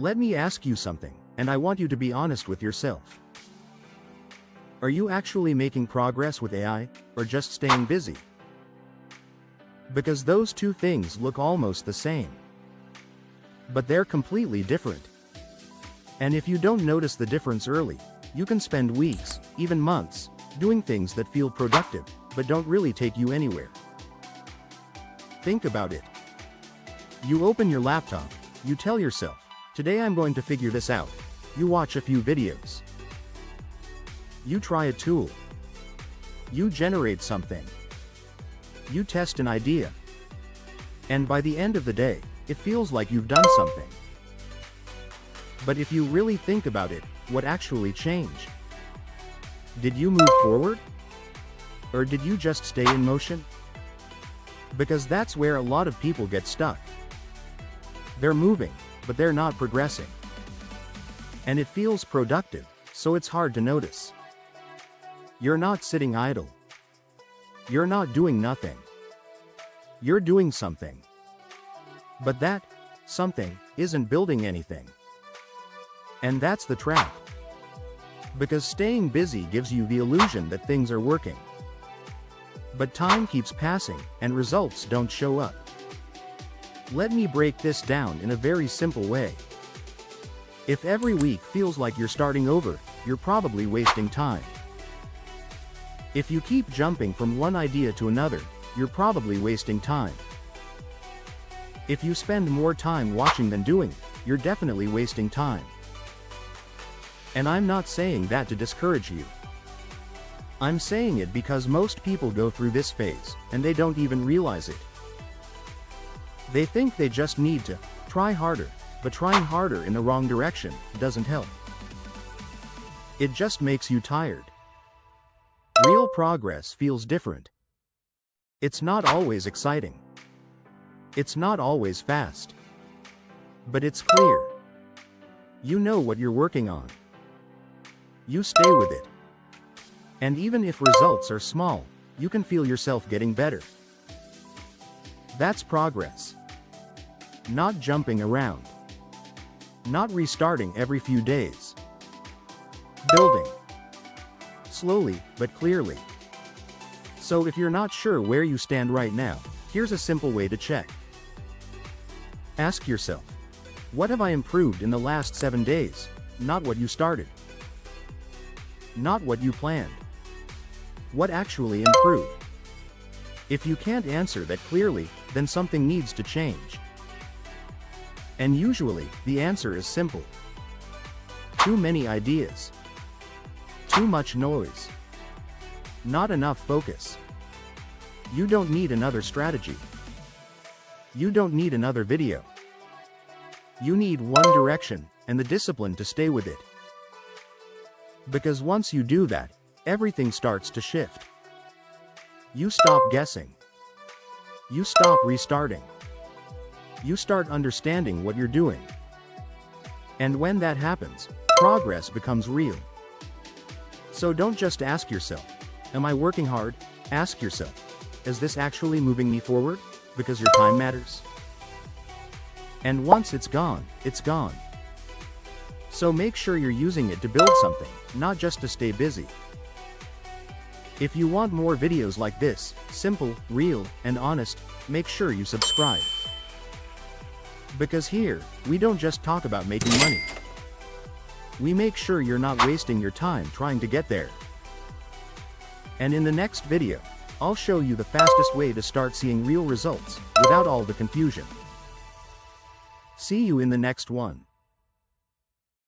Let me ask you something, and I want you to be honest with yourself. Are you actually making progress with AI, or just staying busy? Because those two things look almost the same. But they're completely different. And if you don't notice the difference early, you can spend weeks, even months, doing things that feel productive, but don't really take you anywhere. Think about it. You open your laptop, you tell yourself, today I'm going to figure this out. You watch a few videos. You try a tool. You generate something. You test an idea. And by the end of the day, it feels like you've done something. But if you really think about it, what actually changed? Did you move forward? Or did you just stay in motion? Because that's where a lot of people get stuck. They're moving, but they're not progressing. And it feels productive, so it's hard to notice. You're not sitting idle. You're not doing nothing. You're doing something. But that something isn't building anything. And that's the trap. Because staying busy gives you the illusion that things are working. But time keeps passing, and results don't show up. Let me break this down in a very simple way. If every week feels like you're starting over, you're probably wasting time. If you keep jumping from one idea to another, you're probably wasting time. If you spend more time watching than doing, you're definitely wasting time. And I'm not saying that to discourage you. I'm saying it because most people go through this phase, and they don't even realize it. They think they just need to try harder, but trying harder in the wrong direction doesn't help. It just makes you tired. Real progress feels different. It's not always exciting. It's not always fast. But it's clear. You know what you're working on. You stay with it. And even if results are small, you can feel yourself getting better. That's progress. Not jumping around. Not restarting every few days. Building. Slowly, but clearly. So if you're not sure where you stand right now, here's a simple way to check. Ask yourself, what have I improved in the last 7 days? Not what you started. Not what you planned. What actually improved? If you can't answer that clearly, then something needs to change. And usually, the answer is simple. Too many ideas. Too much noise. Not enough focus. You don't need another strategy. You don't need another video. You need one direction, and the discipline to stay with it. Because once you do that, everything starts to shift. You stop guessing. You stop restarting. You start understanding what you're doing. And when that happens, progress becomes real. So don't just ask yourself, am I working hard? Ask yourself, is this actually moving me forward? Because your time matters. And once it's gone, it's gone. So make sure you're using it to build something, not just to stay busy. If you want more videos like this, simple, real, and honest, make sure you subscribe. Because here, we don't just talk about making money. We make sure you're not wasting your time trying to get there. And in the next video, I'll show you the fastest way to start seeing real results, without all the confusion. See you in the next one.